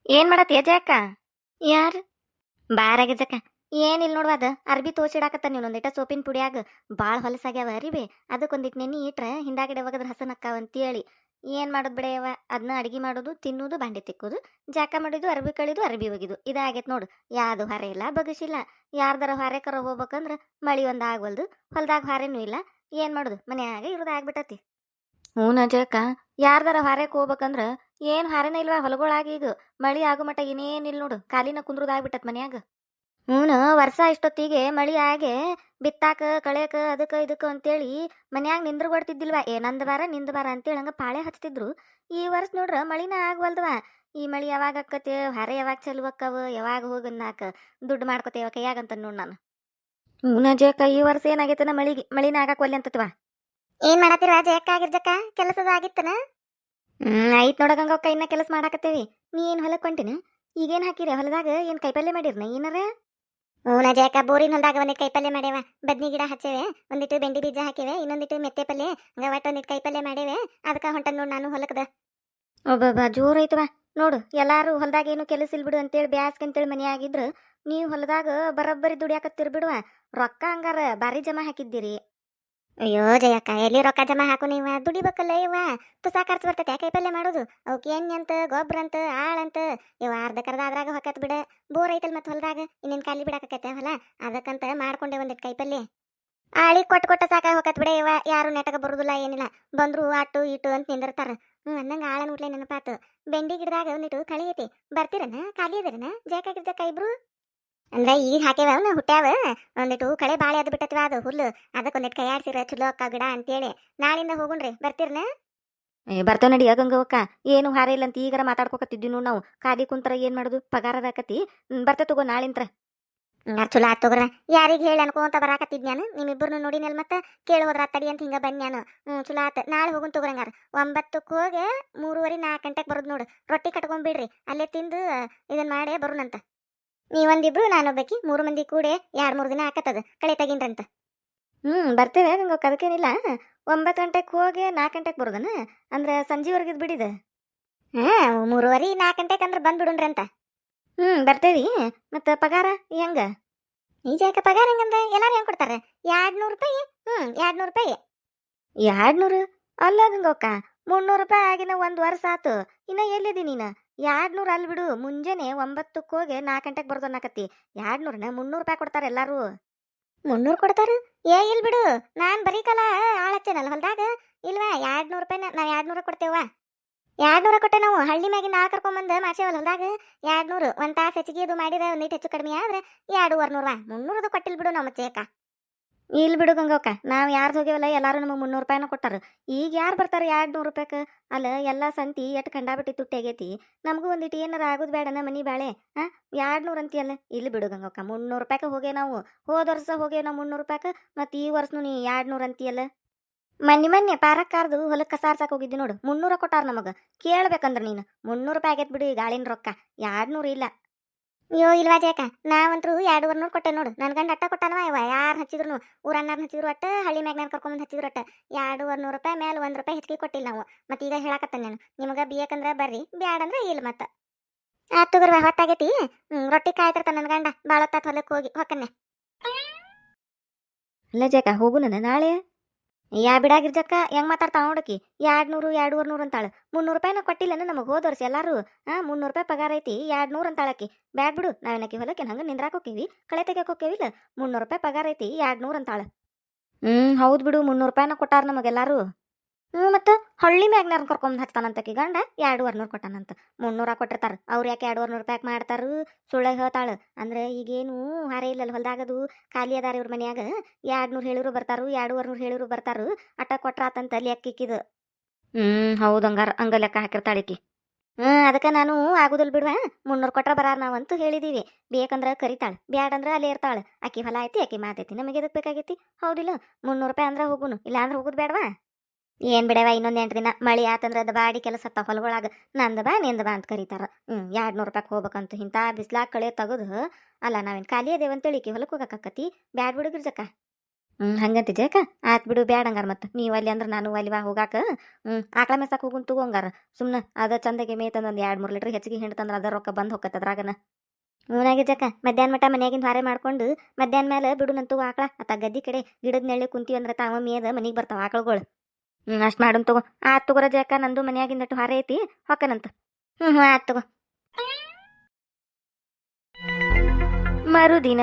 ಏನ್ ಮಾಡತ್ತಿ ಅಕ್ಕ? ಯಾರು? ಬಾರಾಗಿದ್ದಕ್ಕ. ಏನಿಲ್ಲ ನೋಡುವ ಅದ ಅರ್ಬಿ ತೋಸಿಡಾಕತ್ತ ನೀನೊಂದಿಟ ಸೋಪಿನ ಪುಡಿಯಾಗ ಭಾಳ ಹೊಲಸಾಗ್ಯಾವ ಅರಿಬಿ. ಅದಕ್ಕೊಂದಿಟ್ಟು ನೆನಿ ಇಟ್ರ ಹಿಂದಾಗಡೆ ಒಗದ್ರ ಹಸನಕ್ಕಾವ ಅಂತೇಳಿ ಏನ್ ಮಾಡೋದು ಬಿಡೆಯವ. ಅದನ್ನ ಅಡಿಗೆ ಮಾಡೋದು, ತಿನ್ನೋದು, ಬಾಂಡೆ ತಿಕ್ಕೋದು, ಜಾಕ ಮಾಡಿದ್ದು, ಅರ್ಬಿ ಕಳಿದು, ಅರ್ಬಿ ಒಗಿದು ಇದಾಗೈತೆ ನೋಡು. ಯಾವುದು ಹೊರೆ ಇಲ್ಲ ಬಗಸಿಲ್ಲ. ಯಾರ್ದಾರ ಹೊರೆಕರ ಹೋಗ್ಬೇಕಂದ್ರ ಮಳಿ ಒಂದ್ ಆಗ್ವಲ್ದು, ಹೊಲ್ದಾಗ ಹೊರೆನೂ ಇಲ್ಲ. ಏನ್ ಮಾಡುದು, ಮನ್ಯಾಗ ಇರೋದು ಆಗ್ಬಿಟ್ಟತಿ. ಹ್ಞೂ ನಜಕ್ಕ. ಯಾರ್ದಾರ ಹಾರ್ಯಾಕ್ ಹೋಗ್ಬೇಕಂದ್ರ ಏನ್ ಹಾರನೇ ಇಲ್ವಾ ಹೊಲಗೊಳಾಗ ಈಗ. ಮಳಿ ಆಗೋ ಮಟ ಏನೇನಿಲ್ಲ ನೋಡು, ಕಾಲಿನ ಕುಂದ್ರದಾಗ್ಬಿಟ್ಟತ್ ಮನ್ಯಾಗ. ಹ್ಞೂನ ವರ್ಷ ಇಷ್ಟೊತ್ತಿಗೆ ಮಳಿ ಆಗೆ ಬಿತ್ತಾಕ ಕಳೆಕ ಅದಕ್ಕ ಇದಕ್ಕ ಅಂತೇಳಿ ಮನ್ಯಾಗ ನಿಂದ್ರಗೊಡ್ತಿದ್ದಿಲ್ವಾ. ನಂದ್ ಬಾರ ನಿಂದ್ ಬಾರ ಅಂತೇಳಿ ಹಂಗ ಪಾಳೆ ಹಚ್ತಿದ್ರು. ಈ ವರ್ಷ ನೋಡ್ರ ಮಳಿನ ಆಗ್ವಲ್ದವ. ಈ ಮಳಿ ಯಾವಾಗ ಆಕ್ಕತಿ, ಹಾರೆ ಯಾವಾಗ ಚಲೋ ಅಕ್ಕವ, ಯಾವಾಗ ಹೋಗನ್ನಾಕ ದುಡ್ಡು ಮಾಡ್ಕೋತೇವ ಕೈಯಾಗಂತ ನೋಡ್ ನಾನು. ಹ್ಞೂ ನಜಕ್ಕ, ಈ ವರ್ಷ ಏನಾಗೈತನ ಮಳಿನ ಆಗಾಕ ಒಲ್ಲೆ ಅಂತತ್ವ. ಏನ್ ಮಾಡತ್ತೀರ ಜಯಕ್ಕ ಆಗಿರ್ಜಕ್ಕ? ಕೆಲಸದ ಆಗಿತ್ತನ? ಆಯ್ತು ನೋಡಗಂಗಕ್ಕ, ಇನ್ನ ಕೆಲಸ ಮಾಡಾಕತ್ತೇವಿ. ನೀ ಏನ್ ಹೊಲಕ್ ಹೊಂಟಿನ? ಈಗೇನ್ ಹಾಕಿರಿ ಹೊಲದಾಗ? ಏನ್ ಕೈಪಲ್ಯ ಮಾಡಿರ್ನ ಏನಾರ? ಹ್ಞೂ ಜಯಕ್ಕ, ಬೋರಿನ ಹೊಲದಾಗ ಒಂದಿಟ್ಟು ಕೈಪಲ್ಯ ಮಾಡೇವ. ಬದ್ನಿ ಗಿಡ ಹಚ್ಚೇವೆ, ಒಂದಿಟ್ಟು ಬೆಂಡಿ ಬೀಜ ಹಾಕಿವೆ, ಇನ್ನೊಂದಿಟ್ಟು ಮೆತ್ತೆ ಪಲ್ಯ, ಹಂಗ ಒಟ್ಟು ಒಂದಿಟ್ಟು ಕೈಪಲ್ಯ ಮಾಡೇವೆ. ಅದಕ್ಕ ಹೊಂಟನ್ ನೋಡ್ ನಾನು ಹೊಲಕ್ಕದ. ಒಬ್ಬ ಜೋರ್ ಐತವ ನೋಡು. ಎಲ್ಲಾರು ಹೊಲದಾಗ ಏನು ಕೆಲಸ ಇಲ್ ಬಿಡು ಅಂತೇಳಿ ಬ್ಯಾಸ್ಕಂತೇಳಿ ಮನೆಯಾಗಿದ್ರು, ನೀವು ಹೊಲದಾಗ ಬರೋಬ್ಬರಿ ದುಡಿಯಾಕತ್ತಿರ್ ಬಿಡುವ. ರೊಕ್ಕ ಹಂಗಾರ ಬಾರಿ ಜಮಾ ಹಾಕಿದ್ದೀರಿ. ಅಯ್ಯೋ ಜಯಕ್ಕ, ಎಲ್ಲಿ ರೊಕ್ಕ ಜಮಾ ಹಾಕು ನೀವ, ದುಡಿಬೇಕಲ್ಲ ಇವ. ತುಸಾ ಖರ್ಚು ಬರ್ತೈತೆ ಕೈಪಲ್ಯ ಮಾಡೋದು. ಅವಕ್ಕೆ ಎಣ್ಣೆ ಅಂತ, ಗೊಬ್ಬರ ಅಂತ, ಆಳಂತ ಇವ ಅರ್ಧ ಕರ್ದ ಅದ್ರಾಗ ಹೊಕ್ಕತ್ ಬಿಡ. ಬೋರ್ ಐತಲ್ ಮತ್ ಹೊಲದಾಗ ಇನ್ನೇನ್ ಖಾಲಿ ಬಿಡಾಕೈತೆ ಹೊಲ. ಅದಕ್ಕಂತ ಮಾಡ್ಕೊಂಡೆ ಒಂದಿಟ್ಟು ಕೈಪಲ್ಯ. ಆಳಿ ಕೊಟ್ಟ ಸಾಕ ಹೊಕ್ಕತ್ ಬಿಡ ಇವ. ಯಾರು ನೆಟಗ ಬರುದಿಲ್ಲ ಏನಿಲ್ಲ, ಬಂದ್ರು ಅಟ್ಟು ಇಟ್ಟು ಅಂತ ನಿಂದಿರ್ತಾರ. ಅಂದಂಗ ಆಳನ್ ಉಟ್ಲೆ ನೆನಪಾತು. ಬೆಂಡಿ ಗಿಡದಾಗ ಒಂದಿಟ್ಟು ಕಳಿ ಐತಿ, ಬರ್ತೀರನ? ಖಾಲಿ ಅದಿರನ ಜಯಕ್ಕ ಗಿರ್ಜಕ್ಕ ಇಬ್ರು? ಅಂದ್ರೆ ಈಗ ಹಾಕ್ಯಾವ ಅವನ ಹುಟ್ಟ್ಯಾವ. ಒಂದಿಟ್ಟು ಕಳೆ ಬಾಳೆ ಅದು ಬಿಟ್ಟತ್ವ ಅದು ಹುಲ್ಲು. ಅದಕ್ಕೆ ಒಂದಿಟ್ಟು ಕೈಯಾಡ್ಸಿರ ಚಲೋ ಅಕ್ಕ ಗಿಡ ಅಂತೇಳಿ. ನಾಳಿಂದ ಹೋಗುಣ್ರಿ, ಬರ್ತೀರನ? ಬರ್ತೇವೆ ನಡಿ ಗಂಗವಕ್ಕ. ಏನು ಹಾರ ಇಲ್ಲ ಅಂತ ಈಗಾರ ಮಾತಾಡ್ಕೊಕತ್ತಿದ್ವಿ ನೋಡ್ ನಾವು. ಖಾಲಿ ಕುಂತರ ಏನ್ ಮಾಡುದು, ಪಗಾರ ಹಾಕತಿ. ಬರ್ತೇ ತಗೋ ನಾಳಿಂತ್ರ. ಚಲೋ ಆತ್ ತಗೋರ. ಯಾರಿಗೆ ಹೇಳಿ ಅನ್ಕೊಂತ ಬರಾಕತ್ತಿದ್ ನಾನು. ನಿಮ್ಮಿಬ್ಬರನ್ನು ನೋಡಿನಲ್ ಮತ್ತೆ ಕೇಳಿ ಹೋದ್ರ ತಡಿ ಅಂತ ಹಿಂಗ ಬನ್ನಿ ನಾನು. ಚಲೋ ಆತ. ನಾಳೆ ಹೋಗುನ್ ತಗೋರಂಗಾರ. 9ಕ್ಕೆ ಹೋಗಿ 3:30 4 ಗಂಟೆಗೆ ಬರೋದು ನೋಡು. ರೊಟ್ಟಿ ಕಟ್ಕೊಂಡ್ಬಿಡ್ರಿ, ಅಲ್ಲೇ ತಿಂದು ಇದನ್ ಮಾಡೇ ಬರೋಣಂತ. ನೀವೊಂದಿಬ್ರು ನಾನೊಬ್ಬಾಕಿ, 3 ಮಂದಿ ಕೂಡೆ 2-3 ದಿನ ಆಕತ್ತದ ಕಳೆ ತಗಿನ್ರಂತ. ಬರ್ತೇವೆ ಗಂಗೋಕ್, ಅದಕ್ಕೇನಿಲ್ಲ. 9 ಗಂಟೆಗೆ ಹೋಗಿ 4 ಗಂಟೆಗೆ ಬರೋದನ ಅಂದ್ರೆ ಸಂಜೆವರೆಗಿದ್ ಬಿಡಿದ. 3:30 4 ಗಂಟೆಗೆ ಅಂದ್ರೆ ಬಂದ್ಬಿಡುನ್ರಿ ಅಂತ. ಬರ್ತೇವಿ. ಮತ್ತ ಪಗಾರ ಹೆಂಗ? ನಿಜಾಕ ಪಗಾರ ಹೆಂಗಂದ್ರೆ ಎಲ್ಲಾರು ಹೆಂಗ್ ಕೊಡ್ತಾರೆ? 200 ರೂಪಾಯಿ. 200 ರೂಪಾಯಿ. 200? ಅಲ್ಲ ಗಂಗೋಕ್ಕ, 300 ರೂಪಾಯಿ ಆಗಿನ 1 ವರ್ಷ ಆತು. ಇನ್ನ ಎಲ್ಲಿದಿ ನೀನು? 200 ಅಲ್ ಬಿಡು. ಮುಂಜಾನೆ 9ಕ್ಕೆ ಹೋಗಿ 4 ಗಂಟೆಗೆ ಬರೋದು ಅನ್ನಕತ್ತಿ. 200ನ 300 ರೂಪಾಯಿ ಕೊಡ್ತಾರೆ ಎಲ್ಲಾರು. 300 ಕೊಡ್ತಾರ? ಇಲ್ ಬಿಡು. ನಾನ್ ಬರೀ ಕಾಲ ಆಳಚ್ಚೇನಲ್ಲ ಹೊಲ್ದಾಗ. ಇಲ್ವಾ, 200 ರೂಪಾಯಿನ ನಾವ್ 200 ಕೊಡ್ತೇವ. 200 ಕೊಟ್ಟೆ ನಾವು ಹಳ್ಳಿ ಮ್ಯಾಗಿನ ಆಳ್ ಕರ್ಕೊಂಬಂದ್ ಮಾಡ್ಸೇವಲ್ಲ ಹೊಲ್ದಾಗ. 200 ಒಂದ್ ತಾಸು ಹೆಚ್ಚಿಗೆ ಇದು ಮಾಡಿರ ಒಂದಿಟ್ಟು ಹೆಚ್ಚು ಕಡಿಮೆ ಆದ್ರೆ 200-200. 300 ಕೊಟ್ಟಿಲ್ ಬಿಡು ನಮ್ಮ ಚೇಕ. ಇಲ್ ಬಿಡು ಗಂಗವ್ಕ, ನಾವ್ ಯಾರ್ದು ಹೋಗ್ಯವಲ್ಲ ಎಲ್ಲಾರು ನಮಗೆ 300 ರೂಪಾಯಿನ ಕೊಟ್ಟಾರ. ಈಗ ಯಾರು ಬರ್ತಾರೆ 200 ರೂಪಾಯಿಕ? ಅಲ್ಲ ಎಲ್ಲಾ ಸಂತಿ ಎಟ್ ಕಂಡಾಬಿಟ್ಟಿ ತುಟ್ಟಿ ಆಗೈತಿ. ನಮಗೂ ಒಂದಿಟ್ಟು ಏನಾರ ಆಗುದ್ ಬೇಡನ ಮನಿ ಬಾಳೆ. 200 ಅಂತೀಯಲ್ಲ. ಇಲ್ಲಿ ಬಿಡು ಗಂಗವ್ಕ, 300 ರೂಪಾಯಿಕ ಹೋಗೇ ನಾವು. ಹೋದ ವರ್ಷ ಹೋಗೇ ನಾವು 300 ರೂಪಾಯಿಕ. ಮತ್ ಈ ವರ್ಷನು ನೀ 200 ಅಂತೀಯಲ್ಲ. ಮೊನ್ನೆ ಪಾರಕ್ಕಾರ್ದು ಹೊಲಕ್ಕೆ ಕಸ ಆರ್ಸಕ್ ಹೋಗಿದ್ದಿ ನೋಡು, 300 ಕೊಟ್ಟಾರ ನಮಗ. ಕೇಳ್ಬೇಕಂದ್ರ ನೀನು 300 ರೂಪಾಯಿ ಆಗೈತ್ ಬಿಡು ಈ ಗಾಳಿನ ರೊಕ್ಕ. 200 ಇಲ್ಲ. ಅಯ್ಯೋ ಇಲ್ವಾ ಜಯಕ, ನಾವಂತ್ರು 200 ಕೊಟ್ಟೆ ನೋಡು. ನನ್ ಗಂಡ ಅಟ್ಟ ಕೊಟ್ಟಾನವ ಇವ. ಯಾರು ಹಚ್ಚಿದ್ರು, ಊರನ್ನಾರ ಹಚ್ಚಿದ್ರು ಅಟ್ಟ, ಹಳ್ಳಿ ಮ್ಯಾಗ್ನಾರ ಕರ್ಕೊಂಬಂದ್ ಹಚ್ಚಿದ್ರು ಅಟ್ಟ. 200 ರೂಪಾಯಿ ಮೇಲೆ 1 ರೂಪಾಯಿ ಹೆಚ್ಚಿಗೆ ಕೊಟ್ಟಿಲ್ಲ ನಾವು. ಮತ್ ಈಗ ಹೇಳಾಕತ್ತ ನಾನು, ನಿಮಗ ಬೇಕಂದ್ರ ಬರ್ರಿ, ಬ್ಯಾಡಂದ್ರ ಇಲ್ಲ. ಮತ್ತ ಆತ್ ತಗೋರ್ವ, ಹೊತ್ತಾಗೈತಿ. ರೊಟ್ಟಿ ಕಾಯ್ತಿರ್ತಾನ ನನ್ ಗಂಡ. ಬಾಳತ್ತಾತ್ ಹೊಲಕ್ಕೆ ಹೋಗಿ ಹೊಕ್ಕನ್ನೆ. ಅಲ್ಲ ಜಯಕ, ಹೋಗು ನನ್ನ ನಾಳೆ. ಬಿಡಾಗಿರ್ಜಕ್ಕ, ಹೆಂಗ್ ಮಾತಾಡ್ತಾಳ ನೋಡಕಿ. 200 200 ಅಂತಾಳ. 300 ರೂಪಾಯಿನ ಕೊಟ್ಟಿಲ್ಲನ ನಮಗ್ ಹೋದ ವರ್ಷ ಎಲ್ಲಾರು. 300 ರೂಪಾಯಿ ಪಗಾರ ಐತಿ, 200 ಅಂತಾಳಕಿ. ಬ್ಯಾಡ್ ಬಿಡು, ನಾವೇನಕಿ ಹೊಲಕ್ಕೆ ಹಂಗ ನಿಂದ್ರಾಕ್ ಹೋಕ್ಕೇವಿ, ಕಳೆ ತೆಗಿಯಕ್ ಹೋಕ್ಕೇವಿಲ್ಲ. 300 ರೂಪಾಯಿ ಪಗಾರ ಐತಿ, 200 ಅಂತಾಳ. ಹೌದ್ ಬಿಡು, 300 ರೂಪಾಯಿನ ಕೊಟ್ಟಾರ ನಮಗೆಲ್ಲಾರು. ಮತ್ತ ಹಳ್ಳಿ ಮ್ಯಾಗ್ನಾರ ಕರ್ಕೊಂಡ್ ಹಚ್ತಾನಂತಕಿ ಗಂಡ 200 ಕೊಟ್ಟಾನಂತ. 300 ಕೊಟ್ಟಿರ್ತಾರ. ಅವ್ರು ಯಾಕೆ 200 ರೂಪಾಯಿ ಮಾಡ್ತಾರು? ಸುಳ್ಳ ಹೇಳ್ತಾಳ. ಅಂದ್ರೆ ಈಗೇನು ಹಾರೆ ಇಲ್ಲಲ್ಲ ಹೊಲ್ದಾಗದು, ಖಾಲಿ ಅದಾರ ಇವ್ರ ಮನ್ಯಾಗ. 200 ಹೇಳಿರು ಬರ್ತಾರು, 200 ಹೇಳಿರು ಬರ್ತಾರು. ಅಟ್ಟ ಕೊಟ್ರಾತಂತ ಲೆಕ್ಕಿಕ್ಕಿದು. ಹೌದು, ಹಂಗ ಲೆಕ್ಕ ಹಾಕಿರ್ತಾಳಿಕಿ. ಅದಕ್ಕೆ ನಾನು ಆಗುದಿಲ್ ಬಿಡ್ವಾ, 300 ಕೊಟ್ರ ಬರಾರ ನಾವಂತೂ ಹೇಳಿದೀವಿ. ಬೇಕಂದ್ರ ಕರಿತಾಳ, ಬ್ಯಾಡಂದ್ರ ಅಲ್ಲೇ ಇರ್ತಾಳ. ಆಕಿ ಹೊಲ ಐತಿ, ಆಕಿ ಮಾತೈತಿ, ನಮಗೆ ಎದಕ್ ಬೇಕಾಗೈತಿ? ಹೌದಿಲ್ಲ? 300 ರೂಪಾಯಿ ಅಂದ್ರ ಹೋಗುನು, ಇಲ್ಲ ಅಂದ್ರೆ ಹೋಗುದ್ ಬೇಡವಾ? ಏನ್ ಬಿಡವ, ಇನ್ನೊಂದ್ 8 ದಿನ ಮಳಿ ಆತಂದ್ರ ಅದ ಬಾಡಿ ಕೆಲಸ ಹತ್ತ ಹೊಲಗೊಳಾಗ. ನಂದ ಬಾ ನಿಂದ ಬಾ ಅಂತ ಕರೀತಾರ. 200 ರೂಪಾಯಿ ಹೋಗ್ಬೇಕಂತ ಇಂತ ಬಿಸ್ಲಾಗ ಕಳೆ ತಗದು. ಅಲ್ಲ ನಾವೇನ್ ಖಾಲಿ ಅದೇವಂತೇಳಿ ಹೊಲಕ್ಕೆ ಹೋಗಕ್ಕತಿ? ಬ್ಯಾಡ್ ಬಿಡು ಗಿರ್ಜಕ್ಕ. ಹಂಗಂತಿದ್ದೆ ಯಾಕ ಆತ್ ಬಿಡು ಬ್ಯಾಡ ಹಂಗಾರ ಮತ್ತೆ ನೀವು ಅಲ್ಲಿ ಅಂದ್ರೆ ನಾನು ಅಲ್ಲಿ ಬಾ ಹೋಗಾಕ ಆಕಳ ಮೇಸಾಕ ಹೋಗುನ್ ತಗೋ ಹಂಗಾರ ಸುಮ್ಮನೆ ಅದ ಚಂದಗೆ ಮೇತಂದು ಒಂದು 2-3 ಲೀಟ್ರ್ ಹೆಚ್ಚಿಗೆ ಹಿಂಡ್ತಂದ್ರೆ ಅದ ರೊಕ್ಕ ಬಂದು ಹೋಗತ್ತೆ ಅದ್ರಾಗನ ಜಕ್ಕ ಮಧ್ಯಾಹ್ನ ಮಟ ಮನ್ಯಾಗಿಂದ ಹಾರೆ ಮಾಡ್ಕೊಂಡು ಮಧ್ಯಾಹ್ನ ಮೇಲೆ ಬಿಡು ನಂತು ಆಕಳ ಆತ ಗದ್ದಿ ಕಡೆ ಗಿಡದ ನೆಳ್ಳಿ ಕುಂತೀವಿ ಅಂದ್ರೆ ತಾವ ಮೇದ ಮನಿಗೆ ಬರ್ತಾವ ಆಕಳುಗಳು ಅಷ್ಟು ಮಾಡೋನ್ ತಗೋ ಆತ್ ತಗೋರ ಜಕ್ಕ ನಂದು ಮನ್ಯಾಗಿಂದಟ್ಟು ಹಾರೆ ಐತಿ ಹೊಕ್ಕನಂತ ಆತ್ ತಗೋ ಮರುದಿನ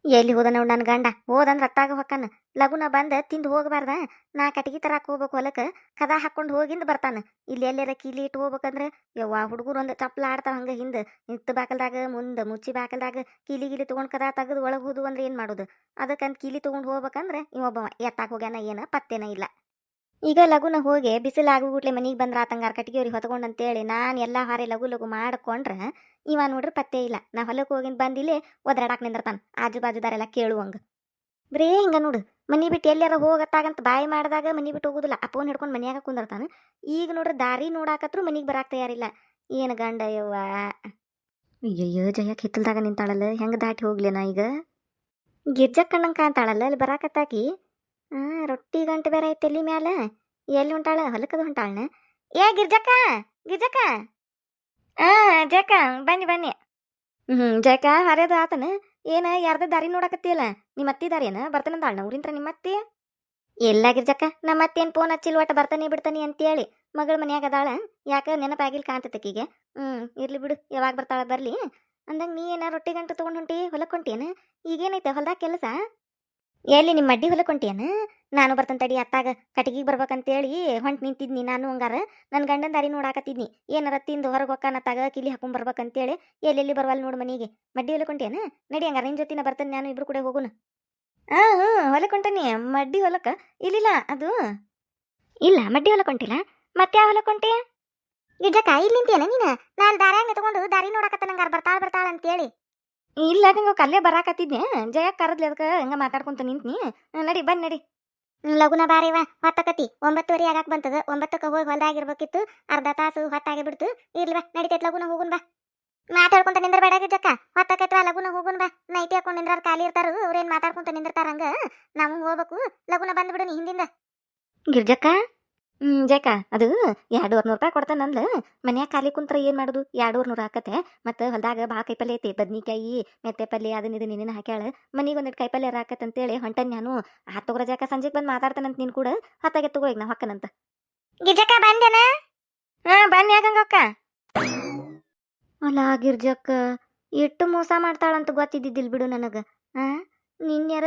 ಎಲ್ಲಿ ಹೋದ ನೋಡ್ ನನ್ನ ಗಂಡ ಹೋದಂದ್ರ ಅತ್ತಾಗ ಹೊಕ್ಕನ ಲಗುನ ಬಂದ ತಿಂದು ಹೋಗಬಾರ್ದ ನಾ ಕಟಗಿ ತರಾಕ್ ಹೋಗ್ಬೇಕು ಹೊಲಕ್ಕೆ ಕದ ಹಾಕೊಂಡು ಹೋಗಿಂದ ಬರ್ತಾನ ಇಲ್ಲಿ ಎಲ್ಲಾರ ಕೀಲಿ ಇಟ್ಟು ಹೋಗ್ಬೇಕಂದ್ರೆ ಯವ್ವ ಹುಡುಗರು ಒಂದು ಚಪ್ಪಲ ಆಡ್ತಾವ ಹಂಗ ಹಿಂದ ನಿತ್ತು ಬಾಕಲ್ದಾಗ ಮುಂದೆ ಮುಚ್ಚಿ ಬಾಕಲ್ದಾಗ ಕೀಲಿ ತಗೊಂಡ್ ಕದ ತೆಗೆದು ಒಳಗೆ ಹೋದು ಅಂದ್ರೆ ಏನ್ ಮಾಡೋದು ಅದಕ್ಕಂತ ಕೀಲಿ ತಗೊಂಡ್ ಹೋಗ್ಬೇಕಂದ್ರೆ ಇವೊಬ್ಬ ಎತ್ತಾಗ ಹೋಗ್ಯಾನ ಏನ ಪತ್ತೇನ ಇಲ್ಲ ಈಗ ಲಗುನ ಹೋಗಿ ಬಿಸಿಲಾಗುಗುಟ್ಲೆ ಮನಿಗೆ ಬಂದ್ರ ಆತಂಗಾರ ಕಟ್ಟಿಗೆವ್ರಿಗೆ ಹೊತ್ಕೊಂಡು ಅಂತೇಳಿ ನಾನು ಎಲ್ಲ ಹಾರೆ ಲಗು ಲಗು ಮಾಡ್ಕೊಂಡ್ರೆ ಇವ ನೋಡ್ರಿ ಪತ್ತೆ ಇಲ್ಲ ನಾ ಹೊಲಕ್ಕೆ ಹೋಗಿಂದ ಬಂದಿಲ್ಲೇ ಒದ್ರಾಡಾಕ್ ನಿಂದಿರ್ತಾನ ಆಜು ಬಾಜುದಾರೆಲ್ಲ ಕೇಳುವಂಗ ಬರೇ ಹಿಂಗ ನೋಡು ಮನಿ ಬಿಟ್ಟು ಎಲ್ಲಾರ ಹೋಗತ್ತಾಗಂತ ಬಾಯಿ ಮಾಡಿದಾಗ ಮನಿ ಬಿಟ್ಟು ಹೋಗುದಿಲ್ಲ ಅಪ್ಪನ್ ಹಿಡ್ಕೊಂಡು ಮನ್ಯಾಗ ಕುಂದಿರ್ತಾನ ಈಗ ನೋಡ್ರಿ ದಾರಿ ನೋಡಾಕತ್ರು ಮನಿಗೆ ಬರಾಕ್ ತಯಾರಿಲ್ಲ ಏನು ಗಂಡ ಯವ್ವ ಅಯ್ಯಯ್ಯೋ ಜಯ ಕಿತ್ತಲ್ದಾಗ ನಿಂತಾಳಲ್ಲ ಹೆಂಗ ದಾಟಿ ಹೋಗ್ಲೇನಾ ಈಗ ಗಿರ್ಜಕ್ಕಣ್ಣಂಗೆ ಕಾಂತಾಳಲ್ಲ ಅಲ್ಲಿ ಬರಾಕತ್ತಾಕಿ ರೊಟ್ಟಿ ಗಂಟೆ ಬೇರೆ ಐತೆ ಎಲ್ಲಿ ಮ್ಯಾಲ ಎಲ್ಲಿ ಹೊಂಟಾಳ ಹೊಲಕ್ಕದ ಹೊಂಟಾಳನ ಏ ಗಿರ್ಜಕ್ಕ ಗಿರ್ಜಕ್ಕ ಜಯಕ ಬನ್ನಿ ಬನ್ನಿ ಜಯಕ ಹರಿಯದ ಆತನ ಏನ ಯಾರ್ದ ದಾರಿ ನೋಡಕತ್ತಿಯಲ್ಲ ನಿಮ್ಮ ಅತ್ತಿ ದಾರಿಯನ ಬರ್ತಾನಂದಾಳ ಊರಿಂತ್ರ ನಿಮ್ಮ ಅತ್ತಿ ಎಲ್ಲ ಗಿರ್ಜಕ್ಕ ನಮ್ಮ ಅತ್ತೇನು ಫೋನ್ ಹಚ್ಚಿಲ್ ಒಟ್ಟ ಬರ್ತಾನೆ ಬಿಡ್ತಾನೆ ಅಂತೇಳಿ ಮಗಳ ಮನ್ಯಾಗ ಅದಾಳ ಯಾಕ ನೆನಪಾಗಿಲ್ ಕಾಂತತಕ್ಕಿಗೆ ಇರ್ಲಿ ಬಿಡು ಯಾವಾಗ ಬರ್ತಾಳ ಬರ್ಲಿ ಅಂದಂಗ ನೀ ಏನ ರೊಟ್ಟಿ ಗಂಟು ತಗೊಂಡ್ ಹೊಂಟಿ ಹೊಲಕ್ ಹೊಂಟೇನ ಈಗೇನೈತೆ ಹೊಲ್ದಾಗ ಕೆಲಸ ಎಲ್ಲಿ ನಿಮ್ಮ ಅಡ್ಡಿ ಹೊಲಕ್ ಹೊಂಟಿಯನ ನಾನು ಬರ್ತಂತ ತಡಿ ಅತ್ತಾಗ ಕಟಗಿಗೆ ಬರ್ಬೇಕಂತೇಳಿ ಹೊಂಟ್ ನಿಂತಿದ್ನಿ ನಾನು ಹಂಗಾರ ನನ್ನ ಗಂಡನ ದಾರಿ ನೋಡಾಕತ್ತಿದ್ನಿ ಏನಾರ ತಿಂದು ಹೊರಗೆ ಹೊಕ್ಕಾನತ್ತಾಗ ಕಿಲಿ ಹಾಕೊಂಡ್ ಬರ್ಬೇಕಂತೇಳಿ ಎಲ್ಲೆಲ್ಲಿ ಬರ್ವಲ್ ನೋಡು ಮನೆಗೆ ಮಡ್ಡಿ ಹೊಲಕ್ ಹೊಂಟಿಯನ ನಡಿ ಹಂಗಾರ ನಿನ್ ಜೊತಿನ ಬರ್ತೇನೆ ನಾನು ಇಬ್ರು ಕೂಡ ಹೋಗುನು ಹೊಲಕ್ ಹೊಂಟನಿ ಮಡ್ಡಿ ಹೊಲಕ್ಕ ಇಲ್ಲಿಲ್ಲ ಅದು ಇಲ್ಲ ಮಡ್ಡಿ ಹೊಲಕ್ ಹೊಂಟಿಲ್ಲ ಮತ್ತೆ ಯಾವ ಹೊಲಕ್ ಹೊಂಟಿ ಗಿಜ್ಜಕ್ಕ ಇಲ್ಲಿ ನಿಂತಿಯನ ನೀನು ನಾನು ದಾರ್ಯಾಗ ತಗೊಂಡು ದಾರಿ ನೋಡಾಕತ್ತ ನಂಗಾರ ಬರ್ತಾಳ ಅಂತೇಳಿ ಇಲ್ಲ ಹಂಗ ಕಲ್ಲೇ ಬರಾಕತ್ತಿದ್ನೆ ಜಯ ಕರದ್ಲಿ ಅದಕ್ಕೆ ಹಂಗ ಮಾತಾಡ್ಕೊಂತ ನಿಂತ್ನಿ ನಡಿ ಬನ್ನಿ ನಡಿ ಲಗುನ ಬಾರಿವ ಹೊತ್ತಕತಿ 9:30 ಆಗಾಕ್ ಬಂತದ 9ಕ್ಕೆ ಹೋಗಿ ಹೊಲ್ದಾಗಿರ್ಬೇಕಿತ್ತು ಅರ್ಧ ತಾಸು ಹೊತ್ತಾಗಿ ಬಿಡ್ತು ಇರ್ಲಿವಾ ನಡಿತೈತ್ ಲಗುನ ಹೋಗುನ್ ಬಾ ಮಾತಾಡ್ಕೊಂತ ನಿಂದ್ರ ಬೇಡ ಗಿಜ್ಜಕ್ಕ ಹೊತ್ತಕೈತ್ವಾ ಲಗುನ ಹೋಗುನ್ ಬಾ ನೈಟಿ ಹಾಕೊಂಡ್ ನಿಂದ್ರಾರ ಖಾಲಿ ಇರ್ತಾರು ಅವ್ರೇನ್ ಮಾತಾಡ್ಕೊಂತ ನಿಂದಿರ್ತಾರ ಹಂಗ ನಾವು ಹೋಗ್ಬೇಕು ಲಗುನ ಬಂದ್ಬಿಡು ನೀ ಹಿಂದಿಂದ ಗಿರ್ಜಕ್ಕ ಜಯಕ ಅದು 200 ರೂಪಾಯಿ ಕೊಡ್ತಾನ ಅಂದ್ಲ ಮನ್ಯಾಗ ಖಾಲಿ ಕುಂತ್ರ ಏನ್ ಮಾಡುದು 200 ಹಾಕತ್ತೆ ಮತ್ತೆ ಹೊಲ್ದಾಗ ಭಾಳ ಕೈಪಲ್ಯ ಐತಿ ಬದ್ನಿಕಾಯಿ ಮೆತ್ತೆ ಪಲ್ಯ ಅದನ್ನ ಇದು ನಿನ್ನ ಹಾಕ್ಯಾಳ ಮನಿಗೆ ಒಂದಿಟ್ಟು ಕೈಪಲ್ಯ ಹಾಕತ್ ಅಂತೇಳಿ ಹೊಂಟನ್ ನಾನು ಆ ತಗೋರ ಜಾಕ ಸಂಜೆಗೆ ಬಂದು ಮಾತಾಡ್ತಾನಂತ ನೀನ್ ಕೂಡ ಹೊತ್ತಾಗೆ ತಗೋ ಈಗ ನಾ ಹೊಕ್ಕನಂತ ಗಿರ್ಜಕ್ಕ ಬಂದೇನ ಬನ್ನಿ ಯಾಕಂಗಕ್ಕ ಅಲ್ಲ ಗಿರ್ಜಕ್ಕ ಎಷ್ಟು ಮೋಸ ಮಾಡ್ತಾಳಂತ ಗೊತ್ತಿದ್ದಿದ್ದಿಲ್ ಬಿಡು ನನಗ ನಿನ್ಯಾರ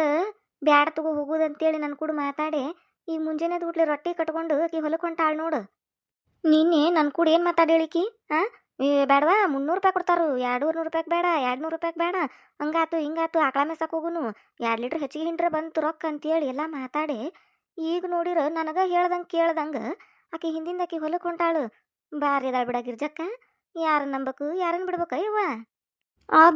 ಬ್ಯಾಡ ತಗೋ ಹೋಗುದಂತೇಳಿ ನನ್ ಕೂಡ ಮಾತಾಡಿ ಈಗ ಮುಂಜಾನೆ ಊಟ್ಲಿ ರೊಟ್ಟಿ ಕಟ್ಕೊಂಡು ಆಕಿ ಹೊಲಕ್ಕೆ ಹೊಂಟಾಳ ನೋಡು ನಿನ್ನೆ ನನ್ನ ಕೂಡ ಏನು ಮಾತಾಡೇಳಿಕಿ ಬೇಡವಾ 300 ರೂಪಾಯಿ ಕೊಡ್ತಾರು 200 ರೂಪಾಯಿಗೆ ಬೇಡ 200 ರೂಪಾಯಿಗೆ ಬೇಡ ಹಂಗಾತು ಹಿಂಗಾತು ಆಕಳ ಮೇಸಕ್ಕೆ ಹೋಗುನು 2 ಲೀಟ್ರ್ ಹೆಚ್ಚಿಗೆ ಹಿಂಡ್ರೆ ಬಂತು ರೊಕ್ಕ ಅಂತೇಳಿ ಎಲ್ಲ ಮಾತಾಡಿ ಈಗ ನೋಡಿರ ನನಗೆ ಹೇಳ್ದಂಗೆ ಕೇಳ್ದಂಗೆ ಆಕಿ ಹಿಂದಿಂದ ಆಕಿ ಹೊಲಕ್ಕೆ ಹೊಂಟಾಳು ಬಾರಿ ಅದಾಳ ಬಿಡ ಗಿರ್ಜಕ್ಕ ಯಾರನ್ನ ನಂಬಕು ಯಾರನ್ನ ಬಿಡ್ಬೇಕ ಇವ್ವ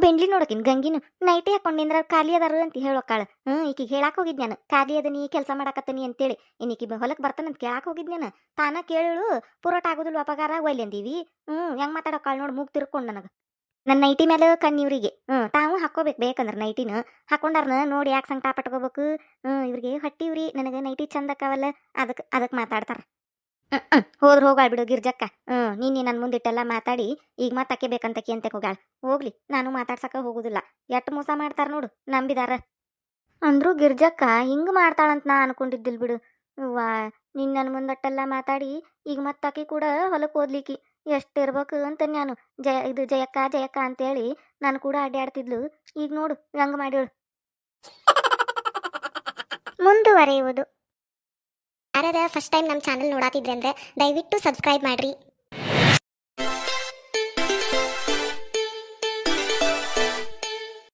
ಬೆಂಡ್ಲಿ ನೋಡಕಿನ್ ಗಂಗಿನು ನೈಟಿ ಹಾಕೊಂಡು ನಿಂದ್ರ ಖಾಲಿ ಅದಾರು ಅಂತ ಹೇಳೋಕಾಳ ಈಕಿಗೆ ಹೇಳಾಕ್ ಹೋಗಿದ್ ನಾನು ಖಾಲಿ ಅದ ನೀ ಕೆಲಸ ಮಾಡಾಕತ್ತನಿ ಅಂತೇಳಿ ಇನ್ನೀಕಿ ಹೊಲಕ್ಕೆ ಬರ್ತಾನಂತ ಕೇಳಾಕ್ ಹೋಗಿದ್ ನಾನು ತಾನ ಕೇಳು ಪುರೋಟ ಆಗುದಿಲ್ಲ ಅಪಗಾರ ಒಯ್ಲಿ ಅಂದೀವಿ ಹೆಂಗ್ ಮಾತಾಡೋಕಾಳ ನೋಡು ಮೂಗ್ ತಿರ್ಕೊಂಡು ನನಗೆ ನನ್ನ ನೈಟಿ ಮೇಲೆ ಕಣ್ಣಿವ್ರಿಗೆ ತಾವು ಹಾಕೋಬೇಕು ಬೇಕಂದ್ರೆ ನೈಟಿನ ಹಾಕೊಂಡಾರ್ನ ನೋಡಿ ಯಾಕೆ ಸಂಕಟ ಪಟ್ಕೋಬೇಕು ಇವ್ರಿಗೆ ಹೊಟ್ಟಿವ್ರಿ ನನಗೆ ನೈಟಿ ಚಂದ ಅಕ್ಕಾವಲ್ಲ ಅದಕ್ಕೆ ಮಾತಾಡ್ತಾರ ಹೋದ್ರ ಹೋಗಾಳ್ ಬಿಡು ಗಿರ್ಜಕ್ಕ ನೀನು ನನ್ನ ಮುಂದಿಟ್ಟೆಲ್ಲ ಮಾತಾಡಿ ಈಗ ಮಾತಾಕೆ ಬೇಕಂತಕಿ ಅಂತ ಹೋಗಾಳ ಹೋಗ್ಲಿ ನಾನು ಮಾತಾಡ್ಸಕ ಹೋಗುದಿಲ್ಲ ಎಟ್ಟು ಮೋಸ ಮಾಡ್ತಾರ ನೋಡು ನಂಬಿದಾರ ಅಂದ್ರು ಗಿರ್ಜಕ್ಕ ಹಿಂಗ್ ಮಾಡ್ತಾಳಂತ ನಾ ಅನ್ಕೊಂಡಿದ್ದಿಲ್ ಬಿಡು ವಾ ನೀನ್ ನನ್ನ ಮುಂದಟ್ಟೆಲ್ಲ ಮಾತಾಡಿ ಈಗ ಮತ್ತಾಕಿ ಕೂಡ ಹೊಲಕ್ಕೆ ಓದ್ಲಿಕ್ಕಿ ಎಷ್ಟಿರ್ಬೇಕು ಅಂತ ನಾನು ಜಯಕ್ಕ ಅಂತೇಳಿ ನಾನು ಕೂಡ ಅಡ್ಡಾಡ್ತಿದ್ಲು ಈಗ ನೋಡು ಹಂಗ ಮಾಡಿವಳು ಮುಂದುವರೆಯುವುದು ಯಾರ್ಯಾರ ಫಸ್ಟ್ ಟೈಮ್ ನಮ್ಮ ಚಾನಲ್ ನೋಡಾತಿದ್ರೆ ಅಂದ್ರೆ ದಯವಿಟ್ಟು ಸಬ್ಸ್ಕ್ರೈಬ್ ಮಾಡ್ರಿ.